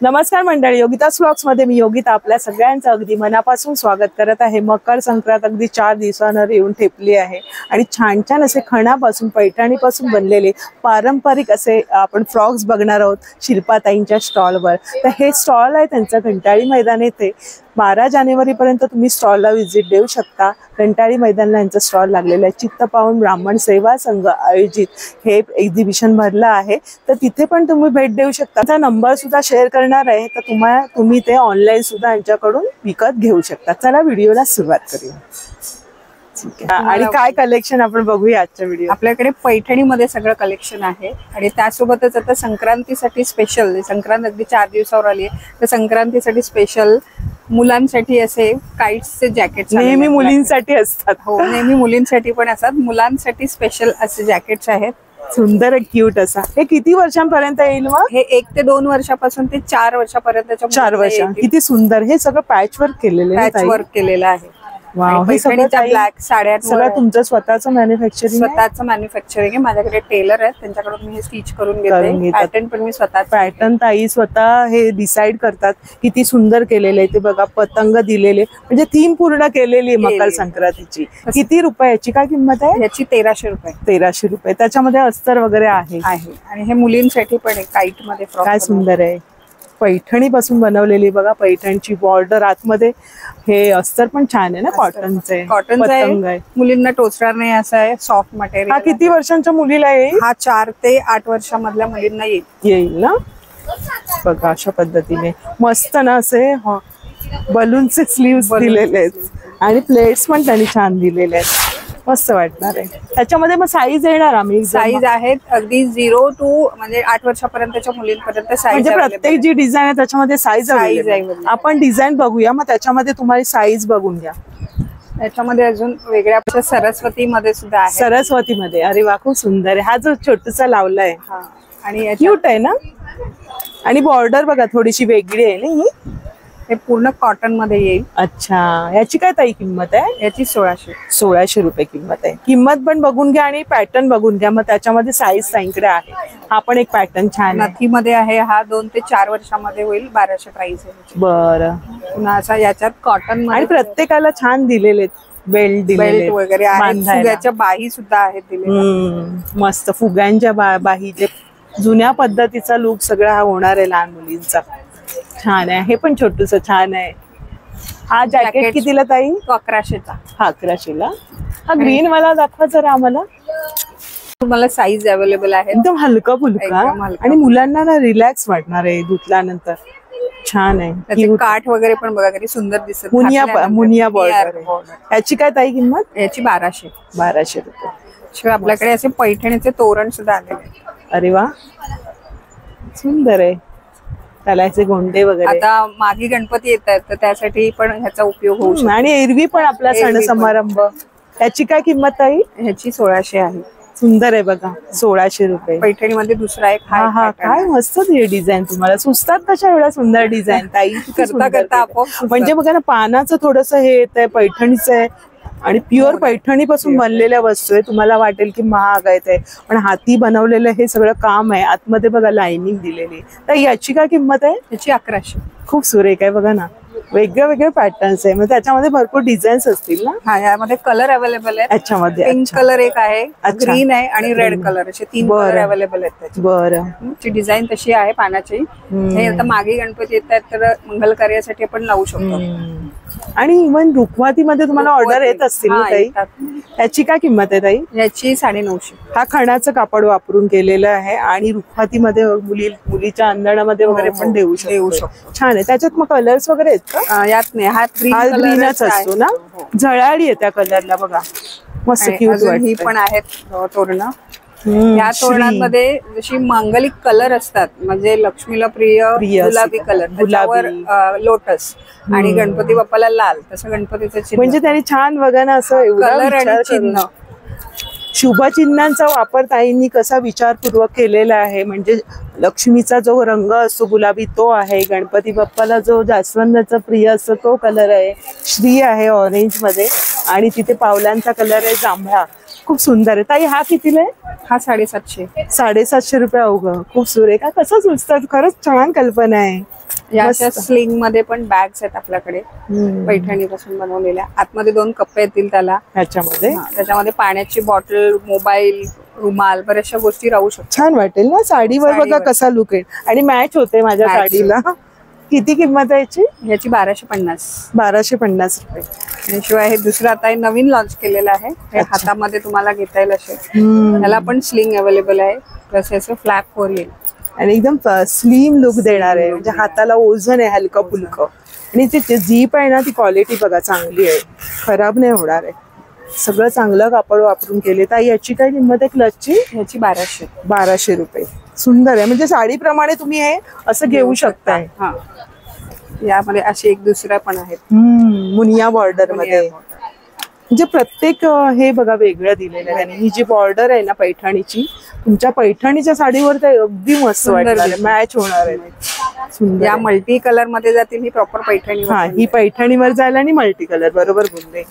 नमस्कार मंडळी, योगितास व्लॉग्स मध्ये मी योगिता आपल्या सगळ्यांचं अगदी मनापासून स्वागत करत आहे। मकर संक्रांत अगदी 4 दिवसांवर येऊन ठेपली आहे आणि छान छान असे खणापासून पैठणीपासून बनलेले पारंपरिक असे आपण फ्रॉक्स बघणार आहोत शिल्पाताईंच्या स्टॉलवर। तर हे स्टॉल आहे त्यांचं घंटाळी मैदान येथे। 12 जानेवारी पर्यंत तुम्ही स्टॉलला व्हिजिट देऊ शकता। घंटाळी मैदानला यांचा स्टॉल लागलेला आहे। चित्तपावन ब्राह्मण सेवा संघ आयोजित हे एक्झिबिशन भरलं आहे, तर तिथे पण तुम्ही भेट देऊ शकता। त्याचा नंबर सुद्धा शेअर करणार आहे, तर तुम्ही ते ऑनलाईन सुद्धा यांच्याकडून विकत घेऊ शकता। चला व्हिडिओला सुरुवात करूया। आणि काय कलेक्शन आपण बघूया आजच्या व्हिडिओ। आपल्याकडे पैठणीमध्ये सगळं कलेक्शन आहे आणि त्यासोबतच आता संक्रांतीसाठी स्पेशल, संक्रांत अगदी 4 दिवसावर आली आहे, तर संक्रांतीसाठी स्पेशल मुलांसाठी असे काइट्सचे जॅकेट्स नेहमी मुलींसाठी असतात। हो, नेहमी मुलींसाठी पण असतात, मुलांसाठी स्पेशल असे जॅकेट्स आहेत। सुंदर क्यूट असा। हे किती वर्षांपर्यंत येईल मग? हे 1 ते 2 वर्षापासून ते 4 वर्षापर्यंतच्या 4 वर्ष। किती सुंदर, हे सगळं पॅच वर्क केलेलं आहे। वाव, हे सगळं ब्लॅक साड्या सगळं तुमचं स्वतःचं मॅन्युफॅक्चरिंग? स्वतःचं मॅन्युफॅक्चरिंग आहे। माझ्याकडे टेलर आहे, त्यांच्याकडून मी हे स्टिच करून घेते। पॅटर्न पण मी स्वतः, पॅटर्न ताई स्वतः हे डिसाइड करतात। किती सुंदर केलेले आहे ते बघा, पतंग दिलेले, म्हणजे थीम पूर्ण केलेली आहे मकर संक्रांतीची। किती रुपयाची काय किंमत आहे याची? 1300 रुपये। 1300 रुपये। त्याच्यामध्ये अस्तर वगैरे आहे आणि हे मुलींसाठी पण आहे, काइट मध्ये फ्रॉक। काय सुंदर आहे, पैठणी पासून बनवलेली बघा, पैठणची बॉर्डर आतमध्ये। हे अस्तर पण छान आहे ना, कॉटनचे पतंग आहे। मुलींना टोचणार नाही असं आहे, सॉफ्ट मटेरियल। हा किती वर्षांच्या मुलीला येईल? हा 4 ते 8 वर्षामधल्या मुलींना येईल ना। बघा अशा पद्धतीने मस्त ना, असे बलूनचे स्लीव्स दिलेले आहेत आणि प्लेट्स पण त्यांनी छान दिलेले आहेत, मस्त वाटणार आहे। त्याच्यामध्ये मग साईज येणार? आम्ही साईज आहेत अगदी 0 to म्हणजे 8 वर्षापर्यंतच्या मुलींपर्यंत साईज। म्हणजे प्रत्येक जी डिझाईन आहे त्याच्यामध्ये साईज आहे। आपण डिझाईन बघूया, मग त्याच्यामध्ये तुम्हाला साईज बघून घ्या। त्याच्यामध्ये अजून वेगळ्या सरस्वती मध्ये सुद्धा आहे। सरस्वती मध्ये, अरे वा खूप सुंदर आहे। हा जो छोटूसा लावलाय आणि क्यूट आहे ना, आणि बॉर्डर बघा थोडीशी वेगळी आहे ना ही। हे पूर्ण कॉटन मध्ये येईल। अच्छा, याची काय ताई किंमत आहे? याची 1600। 1600 रुपये किंमत आहे। किंमत पण बघून घ्या आणि पॅटर्न बघून घ्या, मग त्याच्यामध्ये साईज ताईंकडे आहे। हा पण एक पॅटर्न छान नथी मध्ये आहे। हा 2 ते 4 वर्षामध्ये होईल, 1200 प्राइस आहे। बरं, पुन्हा असा याच्यात कॉटन मध्ये आणि प्रत्येकाला छान दिलेले बेल्ट वगैरे आहे। फुग्याच्या बाही सुद्धा आहेत दिलेल्या, मस्त फुग्यांच्या बाही। जे जुन्या पद्धतीचा लुक सगळा हा होणार आहे लहान मुलींचा। छान आहे, हे पण छोटूस छान आहे। हा जॅकेट कितीला ताई? 1100चा। हा 1100ला। हा ग्रीन वाला दाखवा जरा आम्हाला। तुम्हाला साईज अवेलेबल आहे, एकदम हलका फुलका आणि मुलांना ना रिलॅक्स वाटणार आहे धुतल्यानंतर। छान आहे, काठ वगैरे पण बघा किती सुंदर दिसत। मुनिया बॉर्डर। याची काय ताई किंमत? याची 1200। 1200 रुपये। शिवाय आपल्याकडे असे पैठणीचे तोरण सुद्धा आलेले। अरे वा, सुंदर आहे। त्याला गोंडे वगैरे। आता मागे गणपती येत आहेत, तर त्यासाठी पण ह्याचा उपयोग होऊ शकतो। आणि एरवी पण आपला सण समारंभ। याची काय किंमत आहे? ह्याची 1600 आहे। सुंदर आहे बघा, 1600 रुपये। पैठणीमध्ये दुसरा एक हा काय मस्त डिझाईन। तुम्हाला सुचतात कशा एवढ्या सुंदर डिझाईन ताई? करता करता आपोआप। म्हणजे बघा ना, पानाचं थोडस हे येत आहे, पैठणीचं आहे आणि प्युअर पैठणी पासून बनलेल्या वस्तू आहे। तुम्हाला वाटेल की महाग आहे ते, पण हाती बनवलेलं हे सगळं काम आहे। आतमध्ये बघा लाइनिंग दिलेली। तर याची काय किंमत आहे? याची 1100। खूप सुरेख आहे बघा ना, वेगळे पॅटर्न्स आहे, म्हणजे त्याच्यामध्ये भरपूर डिझाईन्स असतील ना? हा, यामध्ये कलर अवेलेबल आहे। याच्यामध्ये पिंक कलर एक आहे, ग्रीन आहे आणि रेड कलर, असे 3 कलर अवेलेबल आहेत त्याचे। बरं, ची डिझाईन तशी आहे पानाची। हे आता मागे गणपती येत आहेत, तर मंगल कार्यासाठी आपण लावू शकतो। आणि इव्हन रुखवातीमध्ये तुम्हाला ऑर्डर येत असतील ना ताई? याची काय किंमत आहे ताई? याची 950। हा खणाचं कापड वापरून केलेलं आहे आणि रुखवातीमध्ये मुलीच्या अंधणामध्ये वगैरे पण देऊ शकतो। छान आहे। त्याच्यात मग कलर्स वगैरे आहेत का? यात नाही, हा ग्रीनच असतो ना, झळाळी आहे त्या कलरला बघा, मस्त क्यूट वाटते। ही पण आहेत तोरणं। या तोरणांमध्ये जशी मांगलिक कलर असतात, म्हणजे लक्ष्मीला प्रिय गुलाबी कलर, त्याच्यावर लोटस आणि गणपती बाप्पाला लाल, तसं गणपतीचं चिन्ह। म्हणजे त्यांनी छान बघा ना, असं कलर आणि चिन्ह, शुभचिन्हांचा वापर ताईंनी कसा विचारपूर्वक केलेला आहे। म्हणजे लक्ष्मीचा जो रंग असतो गुलाबी तो आहे, गणपती बाप्पाला जो जास्वंदाचा प्रिय असतो तो कलर आहे, श्री आहे ऑरेंज मध्ये, आणि तिथे पावलांचा कलर आहे जांभळा। खूप सुंदर आहे ताई. हा कितीला आहे? हा 750. 750 रुपये अवघं. खूप सुरेख. कसं सुचतात, खरंच छान कल्पना आहे. या स्लिंग मध्ये पण बॅग्स आहेत आपल्याकडे पैठणी पासून बनवलेल्या. आतमध्ये 2 कप्पे येतील त्याला ह्याच्यामध्ये. त्याच्यामध्ये पाण्याची बॉटल, मोबाईल, रुमाल, बऱ्याचशा गोष्टी राहू शकतात. छान वाटेल ना साडीवर. बघा कसा लुक आहे आणि मॅच होते माझ्या साडीला. किती किंमत आहे याची? याची 1250. 1250 रुपये. आणि शिवाय हे दुसरं आता नवीन लॉन्च केलेलं आहे. हे हातामध्ये तुम्हाला घेता येईल असे. त्याला पण स्लिंग अवेलेबल आहे. प्लस याचं फ्लॅप वर येईल आणि एकदम स्लिम लुक देणार आहे. म्हणजे हाताला ओझन आहे हलकं फुलकं. आणि ती जीप आहे ना, ती क्वालिटी बघा चांगली आहे, खराब नाही होणार आहे. सगळं चांगलं कापड वापरून केले. ताई याची काय किंमत आहे क्लचची? याची 1200. 1200 रुपये. सुंदर आहे. म्हणजे साडीप्रमाणे तुम्ही हे असं घेऊ शकताय. हा, यामध्ये असे एक दुसरा पण आहेत मुनिया बॉर्डर मध्ये. म्हणजे प्रत्येक हे बघा वेगळं दिलेलं आहे. आणि ही जी बॉर्डर आहे ना पैठणीची, तुमच्या पैठणीच्या साडीवर ते अगदी मस्त वाटणार, मॅच होणार आहे. या मल्टी कलर मध्ये जातील. ही प्रॉपर पैठणी. हा, ही पैठणीवर जायला आणि मल्टी कलर. बरोबर बोलले.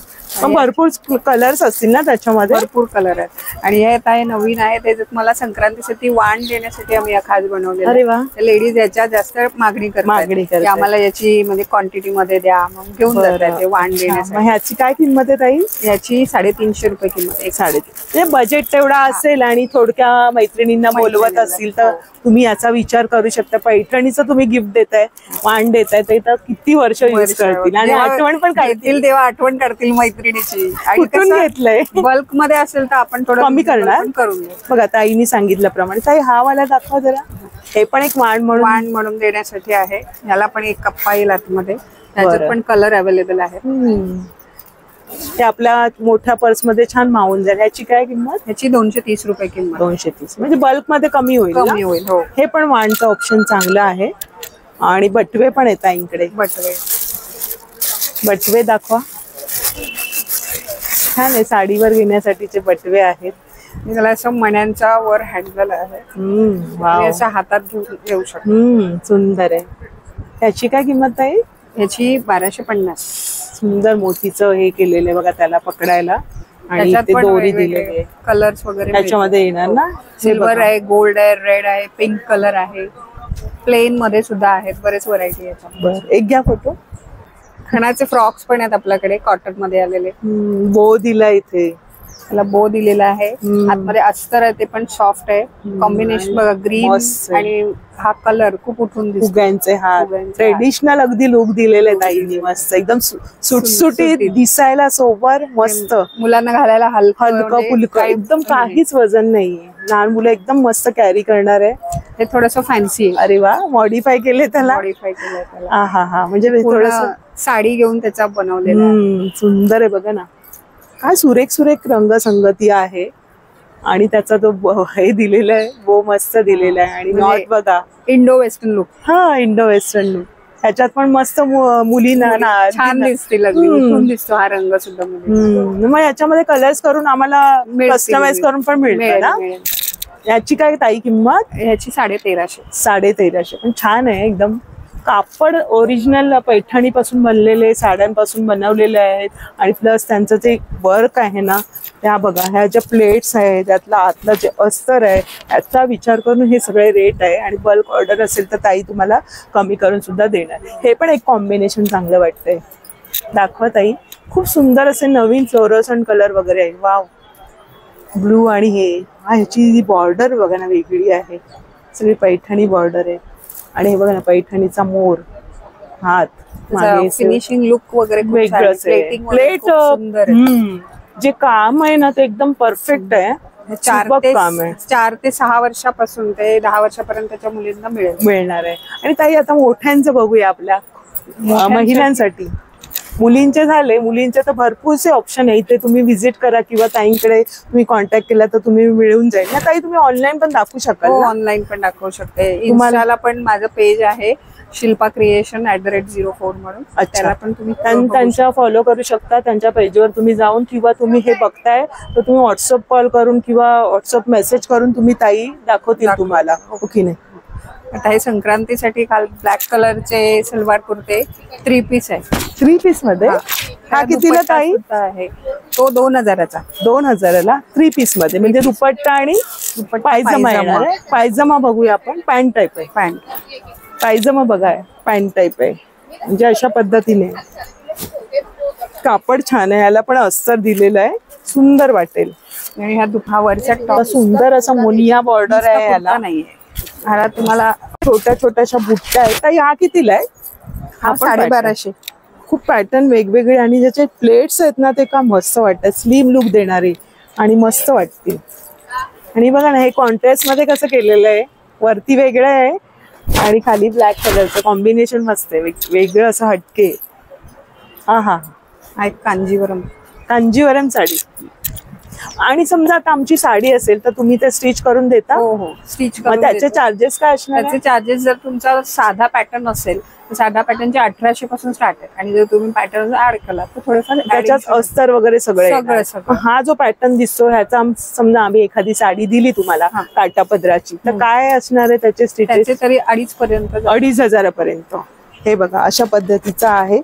पण भरपूर कलर्स असतील ना त्याच्यामध्ये? भरपूर कलर आहेत. आणि हे आता नवीन आहे, त्याच्यात मला संक्रांतीसाठी वाण देण्यासाठी आम्ही खास बनवलेलं. अरे वा. लेडीज याच्या जास्त मागणी करतात. आम्हाला याची म्हणजे क्वांटिटी मध्ये द्या, मग घेऊन जातात ते वाण देण्यासाठी. ह्याची काय किंमत आहे ताई? याची 350 रुपये किंमत. 350. बजेट तेवढा असेल आणि थोडक्या मैत्रिणींना बोलवत असतील तर तुम्ही याचा विचार करू शकता. पैठणीचं तुम्ही गिफ्ट देताय, वाण देताय, तर किती वर्ष यूज करतील आणि आठवण पण काढतील. तेव्हा आठवण करतील मैत्रिणीची. कुठून घेतलंय? बल्क मध्ये असेल तर आपण थोडं कमी करणार. करून बघा ताईनी सांगितल्याप्रमाणे. ताई हा वाला दाखवा जरा. हे पण एक वाण म्हणून देण्यासाठी आहे. याला पण एक कप्पा येईल आतमध्ये. त्याच्यात पण कलर अवेलेबल आहे. ते आपल्या मोठ्या पर्स मध्ये छान मावून जाईल. याची काय किंमत? याची 230 रुपये किंमत. 230. म्हणजे बल्क मध्ये कमी होईल. हो. हे पण वाणचं ऑप्शन चांगलं आहे. आणि बटवे पण येत इकडे. बटवे दाखवा. छान आहे, साडीवर घेण्यासाठीचे बटवे आहेत. त्याला असं मण्यांचा वर हँडल आहे. असं हातात घेऊ शकतो. सुंदर आहे. याची काय किंमत आहे? याची 1250. सुंदर मोतीचं हे केलेलं आहे बघा त्याला पकडायला. आणि ते दोरी दिलेली. कलर्स वगैरे त्याच्यामध्ये येणार ना. सिल्वर आहे, गोल्ड आहे, रेड आहे, पिंक कलर आहे. प्लेन मध्ये सुद्धा आहेत. बरेच व्हरायटी आहेत. एक घ्या फोटो. खणाचे फ्रॉक्स पण आहेत आपल्याकडे कॉटन मध्ये आलेले. बो दिला इथे. त्याला बो दिलेला आहे. आतमध्ये अस्तर आहे, ते पण सॉफ्ट आहे. कॉम्बिनेशन बघा, ग्रीन आणि हा कलर खूप उठून दिसतो. फुग्यांचे हात. ट्रेडिशनल अगदी लुक दिलेले ताईंनी. मस्त एकदम सुटसुटीत दिसायला, सोबर मस्त. मुलांना घालायला हलकं फुलकं, एकदम काहीच वजन नाहीये. लहान मुलं एकदम मस्त कॅरी करणार आहे. हे थोडस फॅन्सी. अरे वा. मॉडिफाय केले त्याला. हा म्हणजे थोडस साडी घेऊन त्याचा बनवलेला. सुंदर आहे बघा ना. काय सुरेख सुरेख रंगसंगती आहे. आणि त्याचा तो हे दिलेला आहे, बो मस्त दिलेला आहे. आणि नॉट बघा, इंडो वेस्टर्न लुक. हा, इंडो वेस्टर्न लुक. ह्याच्यात पण मस्त मुलींना छान दिसतील. उठून दिसतो हा रंग सुद्धा. मग याच्यामध्ये कलर्स करून आम्हाला कस्टमाइज करून पण मिळतं ना. याची काय ताई किंमत? याची 1350. 1350. पण छान आहे एकदम. कापड ओरिजिनल पैठणी पासून बनलेले, साड्यांपासून बनवलेले आहेत. आणि प्लस त्यांचं जे वर्क आहे ना, त्या बघा, ह्या ज्या प्लेट्स आहेत, त्यातला आतलं जे अस्तर आहे, याचा विचार करून हे सगळे रेट आहे. आणि बल्क ऑर्डर असेल तर ताई तुम्हाला कमी करून सुद्धा देणार. हे पण एक कॉम्बिनेशन चांगलं वाटतंय. दाखवा ताई. खूप सुंदर असे नवीन फ्लोरोसंट कलर वगैरे आहे. वाव. ब्लू आणि हे. ह्याची बॉर्डर बघा ना वेगळी आहे. सगळी पैठणी बॉर्डर आहे. आणि हे बघा ना पैठणीचा मोर, हात, फिनिशिंग लुक वगैरे वेगळंच आहे. प्लेट जे काम आहे ना ते एकदम परफेक्ट आहे. 4 ते 6 वर्षापासून ते 10 वर्षापर्यंतच्या मुलींना मिळणार आहे. आणि ताई आता मोठ्यांचं बघूया. आपल्या महिलांसाठी मुलींचे झाले. मुलींचे तर भरपूरसे ऑप्शन आहे. इथे तुम्ही व्हिजिट करा किंवा ताईंकडे तुम्ही कॉन्टॅक्ट केला तर तुम्ही मिळून जाईल ना. ताई तुम्ही ऑनलाईन पण दाखवू शकाल? ऑनलाईन पण दाखवू शकते. इन्स्टाला पण माझं पेज आहे, शिल्पा क्रिएशन @04 म्हणून. त्याला पण तुम्ही त्यांच्या फॉलो करू शकता. त्यांच्या पेजवर तुम्ही जाऊन, किंवा तुम्ही हे बघताय तर तुम्ही व्हॉट्सअप कॉल करून किंवा व्हॉट्सअप मेसेज करून तुम्ही ताई दाखवतील तुम्हाला. ओके नाही. आता हे संक्रांतीसाठी काल ब्लॅक कलरचे सलवार कुर्ते 3 पीस आहे. 3 पीस मध्ये. हा कितीला ताई आहे? तो 2000चा. 2000ला 3 पीस मध्ये, म्हणजे दुपट्टा आणि पायजमा येणार आहे. पायजमा बघूया आपण. पॅन्ट टाईप आहे. पॅन्ट पायजमा बघा, पॅन्ट टाईप आहे. म्हणजे अशा पद्धतीने कापड छान आहे. याला पण अस्तर दिलेलं आहे, सुंदर वाटेल. आणि ह्या वरच्या टॉप सुंदर असा मोनिया बॉर्डर आहे. याला नाहीये, ह्याला तुम्हाला छोट्या छोट्याशा बुट्ट्या आहेत. तर ह्या कितीला आहे? हा 1250. खूप पॅटर्न वेगवेगळे आणि ज्याचे प्लेट्स आहेत ना ते का मस्त वाटतात. स्लिम लुक देणारे आणि मस्त वाटतील. आणि बघा ना, हे कॉन्ट्रास्ट मध्ये कसं केलेलं आहे. वरती वेगळं आहे आणि खाली ब्लॅक कलरचं कॉम्बिनेशन मस्त आहे, वेगळं असं हटके. हा एक कांजीवरम साडी. आणि समजा आता आमची साडी असेल तर तुम्ही ते स्टिच करून देता? हो, स्टिच करून. त्याचे चार्जेस काय असणार? त्याचे चार्जेस जर तुमचा साधा पॅटर्न असेल तर साधा पॅटर्नचे 1800 पासून स्टार्ट आहे. आणि जर तुम्ही पॅटर्न ऍड केला तर थोडेफार त्याच्यात अस्तर वगैरे सगळं. हा जो पॅटर्न दिसतो ह्याचा समजा आम्ही एखादी साडी दिली तुम्हाला काठापदराची, तर काय असणार आहे त्याचे स्टिचेस? त्याचे तरी 2500 पर्यंत. हे बघा अशा पद्धतीचा आहे.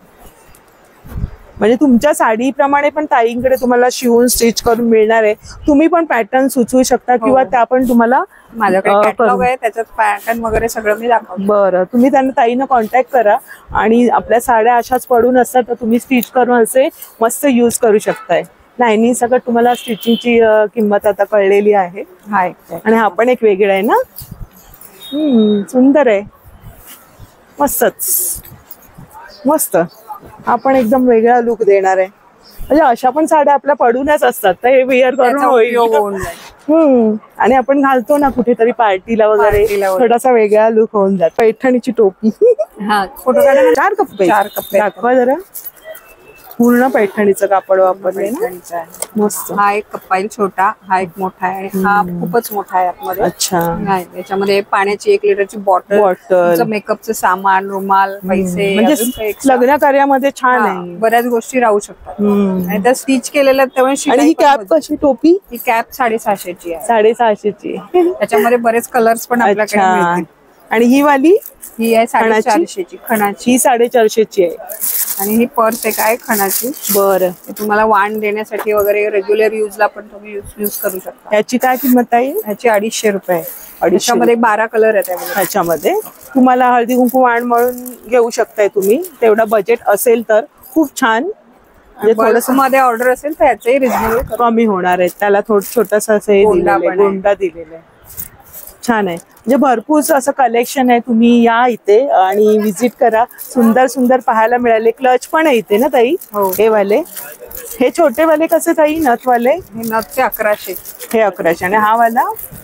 म्हणजे तुमच्या साडीप्रमाणे पण ताईंकडे तुम्हाला शिवून स्टिच करून मिळणार आहे. तुम्ही पण पॅटर्न सुचवू शकता किंवा त्या पण तुम्हाला माझ्याकडे कॅटलॉग आहे, त्याच्यात पॅटर्न वगैरे सगळं मी दाखवते. बरं, तुम्ही त्यांना ताईनं कॉन्टॅक्ट करा. आणि आपल्या साड्या अशाच पडून असतात तर तुम्ही स्टिच करून असे मस्त यूज करू शकताय. लाईनिंग सगळं तुम्हाला स्टिचिंगची किंमत आता कळलेली आहे. आणि हा पण एक वेगळा आहे ना. सुंदर आहे, मस्तच मस्त. हा पण एकदम वेगळा लुक देणार आहे. म्हणजे अशा पण साड्या आपल्या पडूनच असतात, तर हे वेअर करून होईल. आणि आपण घालतो ना कुठेतरी पार्टीला वगैरे, थोडासा वेगळा लुक होऊन जातो. पैठणीची टोपी. फोटो काढा. 4 कप्पे दाखवा जरा. पूर्ण पैठणीचं कापड वापरलंय ना, मस्त. हा एक कप्पा आहे छोटा, हा एक मोठा आहे, हा खूपच मोठा आहे आतमध्ये. अच्छा. याच्यामध्ये पाण्याची 1 लिटरची बॉटल, मेकअपचं सामान, रुमाल, पैसे, म्हणजे लग्न कार्यामध्ये छान आहे. बऱ्याच गोष्टी राहू शकतात. आणि त्या स्टिच केलेल्या त्यामुळे. आणि ही कॅप कशी टोपी? ही कॅप 650ची आहे. 650ची. त्याच्यामध्ये बरेच कलर्स पण आपल्याकडे मिळतील. आणि ही वाली ही आहे 450ची खणाची. ही 450ची आहे. आणि ही पर्स एक आहे खणाची. बरं, तुम्हाला वाण देण्यासाठी वगैरे रेग्युलर युजला पण तुम्ही यूज करू शकता. याची काय किंमत आहे? याची 250 रुपये. 250 12 कलर आहेत ह्याच्यामध्ये. तुम्हाला हळदी कुंकू वाण म्हणून घेऊ शकताय तुम्ही, तेवढा बजेट असेल तर. खूप छान. थोडंसं मध्ये ऑर्डर असेल तर याचंही रिजनेबल कमी होणार आहे. त्याला थोडं छोटासा गोंडा दिलेला आहे. छान आहे. म्हणजे भरपूर असं कलेक्शन आहे. तुम्ही या इथे आणि विजिट करा. सुंदर सुंदर पाहायला मिळाले. क्लच पण आहे इथे ना ताई? हे वाले, हे छोटे वाले कसे ताई? नथवाले? हे नथचे 1100. हे 1100. आणि हा वाला?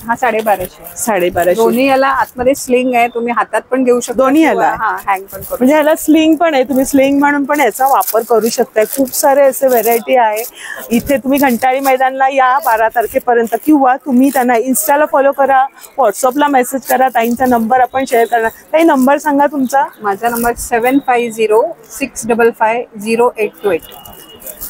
हा 1250. 1250. दोन्ही याला आतमध्ये स्लिंग आहे, तुम्ही हातात पण घेऊ शकता. दोन्ही याला हँग पण करू. म्हणजे याला स्लिंग पण आहे, तुम्ही स्लिंग म्हणून पण याचा वापर करू शकताय. खूप सारे असे व्हेरायटी आहे इथे. तुम्ही घंटाळी मैदानला या 12 तारखेपर्यंत, किंवा तुम्ही त्यांना इन्स्टाला फॉलो करा, व्हॉट्सअपला मेसेज करा. ताईंचा नंबर आपण शेअर करणार. ताई नंबर सांगा तुमचा. माझा नंबर 7506550828.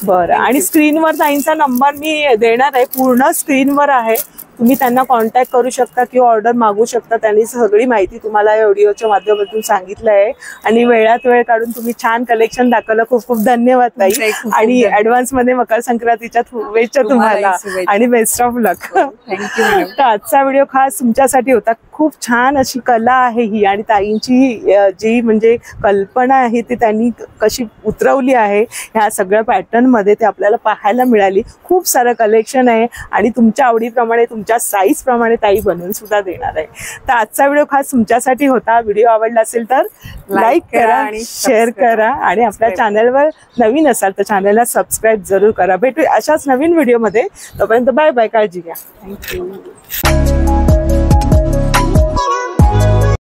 बरं. आणि स्क्रीनवर ताईंचा नंबर मी देणार आहे, पूर्ण स्क्रीनवर आहे. तुम्ही त्यांना कॉन्टॅक्ट करू शकता किंवा ऑर्डर मागू शकता. त्यांनी सगळी माहिती तुम्हाला या व्हिडिओच्या माध्यमातून सांगितलं आहे. आणि वेळात वेळ काढून तुम्ही छान कलेक्शन दाखवलं. खूप खूप धन्यवाद ताई. आणि ऍडव्हान्स मध्ये मकर संक्रांतीच्या शुभेच्छा तुम्हाला आणि बेस्ट ऑफ लक. थँक्यू. तर आजचा व्हिडिओ खास तुमच्यासाठी होता. खूप छान अशी कला आहे ही, आणि ताईंची जी म्हणजे कल्पना आहे ती त्यांनी कशी उतरवली आहे ह्या सगळ्या पॅटर्न मध्ये, ते आपल्याला पाहायला मिळाली. खूप सारं कलेक्शन आहे आणि तुमच्या आवडीप्रमाणे, तुमच्या साईज प्रमाणे ताई बनवून सुद्धा देणार आहे. तर आजचा व्हिडिओ खास तुमच्यासाठी होता. व्हिडिओ आवडला असेल तर लाईक करा आणि शेअर करा. आणि आपल्या चॅनलवर नवीन असाल तर चॅनलला सबस्क्राईब जरूर करा. भेटू अशाच नवीन व्हिडिओमध्ये. तोपर्यंत बाय बाय. काळजी घ्या. थँक्यू.